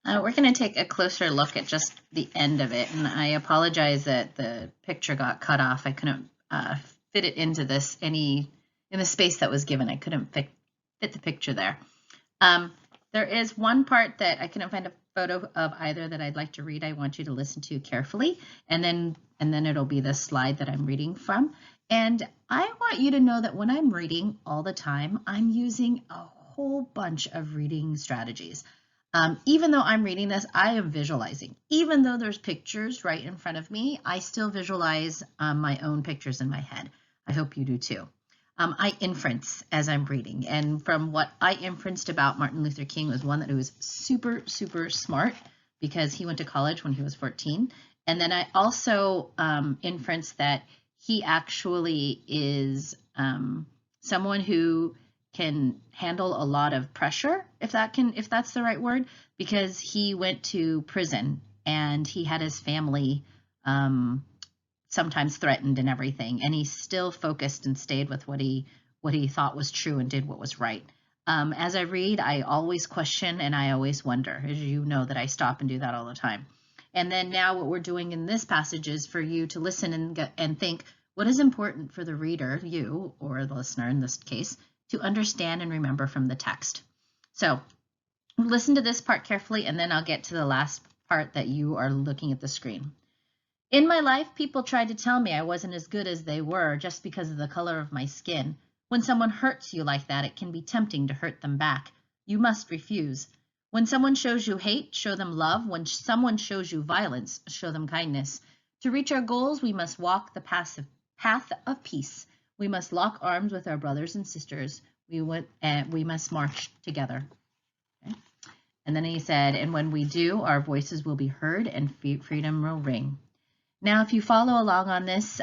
We're going to take a closer look at just the end of it, and I apologize that the picture got cut off. I couldn't fit it into this in the space that was given. I couldn't fit the picture there. There is one part that I couldn't find a photo of either that I'd like to read. I want you to listen to carefully, and then it'll be the slide that I'm reading from. And I want you to know that when I'm reading all the time, I'm using a whole bunch of reading strategies. Even though I'm reading this, I am visualizing. Even though there's pictures right in front of me, I still visualize my own pictures in my head. I hope you do too. I inference as I'm reading, and from what I inferenced about Martin Luther King was one that he was super, super smart because he went to college when he was 14. And then I also inferenced that he actually is someone who can handle a lot of pressure, if that's the right word, because he went to prison and he had his family sometimes threatened and everything, and he still focused and stayed with what he thought was true and did what was right. As I read, I always question and I always wonder, as you know that I stop and do that all the time. And then now what we're doing in this passage is for you to listen and think, what is important for the reader, you or the listener in this case, to understand and remember from the text. So listen to this part carefully, and then I'll get to the last part that you are looking at the screen. In my life, people tried to tell me I wasn't as good as they were just because of the color of my skin. When someone hurts you like that, it can be tempting to hurt them back. You must refuse. When someone shows you hate, show them love. When someone shows you violence, show them kindness. To reach our goals, we must walk the path of peace. We must lock arms with our brothers and sisters. We must march together. Okay? And then he said, and when we do, our voices will be heard and freedom will ring. Now, if you follow along on this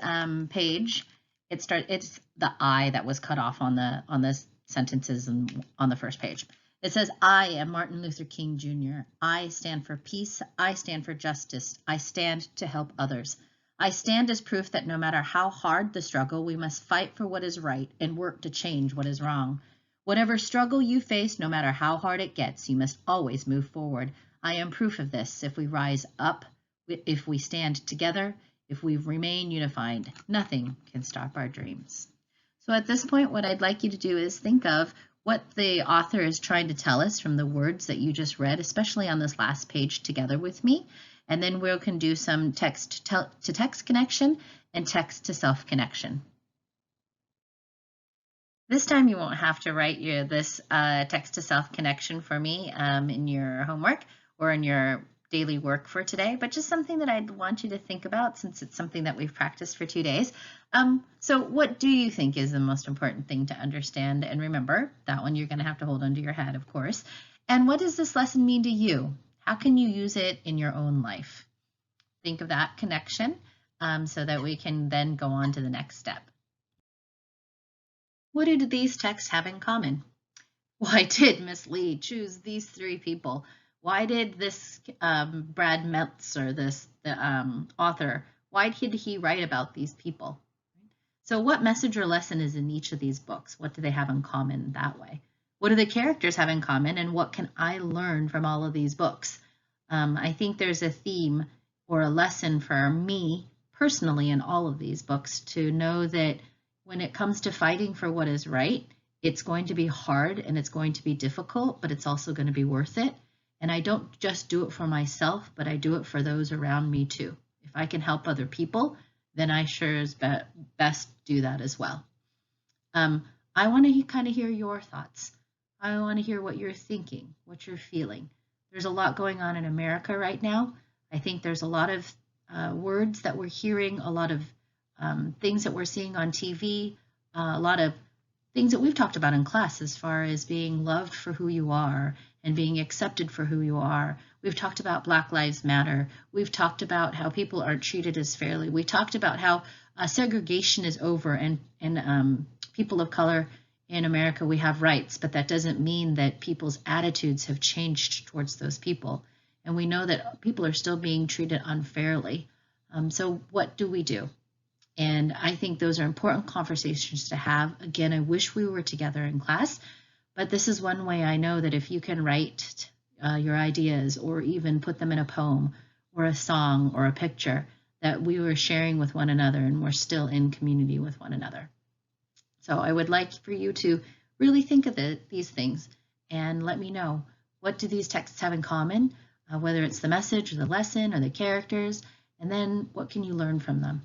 page, it's the I that was cut off on the sentences on the first page. It says, I am Martin Luther King Jr. I stand for peace. I stand for justice. I stand to help others. I stand as proof that no matter how hard the struggle, we must fight for what is right and work to change what is wrong. Whatever struggle you face, no matter how hard it gets, you must always move forward. I am proof of this. If we rise up, if we stand together, if we remain unified, nothing can stop our dreams. So at this point, what I'd like you to do is think of what the author is trying to tell us from the words that you just read, especially on this last page together with me. And then we can do some text-to-text connection and text-to-self connection. This time you won't have to write this text-to-self connection for me in your homework or in your daily work for today, but just something that I'd want you to think about since it's something that we've practiced for 2 days. So what do you think is the most important thing to understand and remember? That one you're going to have to hold under your head, of course. And what does this lesson mean to you? How can you use it in your own life? Think of that connection so that we can then go on to the next step. What do these texts have in common? Why did Miss Lee choose these 3 people? Why did this Brad Meltzer, the author, why did he write about these people? So what message or lesson is in each of these books? What do they have in common that way? What do the characters have in common, and what can I learn from all of these books? I think there's a theme or a lesson for me personally in all of these books to know that when it comes to fighting for what is right, it's going to be hard and it's going to be difficult, but it's also going to be worth it. And I don't just do it for myself, but I do it for those around me too. If I can help other people, then I sure as best do that as well. I want to kind of hear your thoughts. I want to hear what you're thinking, what you're feeling. There's a lot going on in America right now. I think there's a lot of words that we're hearing, a lot of things that we're seeing on TV, a lot of things that we've talked about in class as far as being loved for who you are and being accepted for who you are. We've talked about Black Lives Matter. We've talked about how people aren't treated as fairly. We talked about how segregation is over and people of color in America, we have rights, but that doesn't mean that people's attitudes have changed towards those people. And we know that people are still being treated unfairly. So what do we do? And I think those are important conversations to have. Again, I wish we were together in class, but this is one way I know that if you can write your ideas, or even put them in a poem or a song or a picture, that we were sharing with one another and we're still in community with one another. So I would like for you to really think of these things and let me know, what do these texts have in common, whether it's the message or the lesson or the characters, and then what can you learn from them?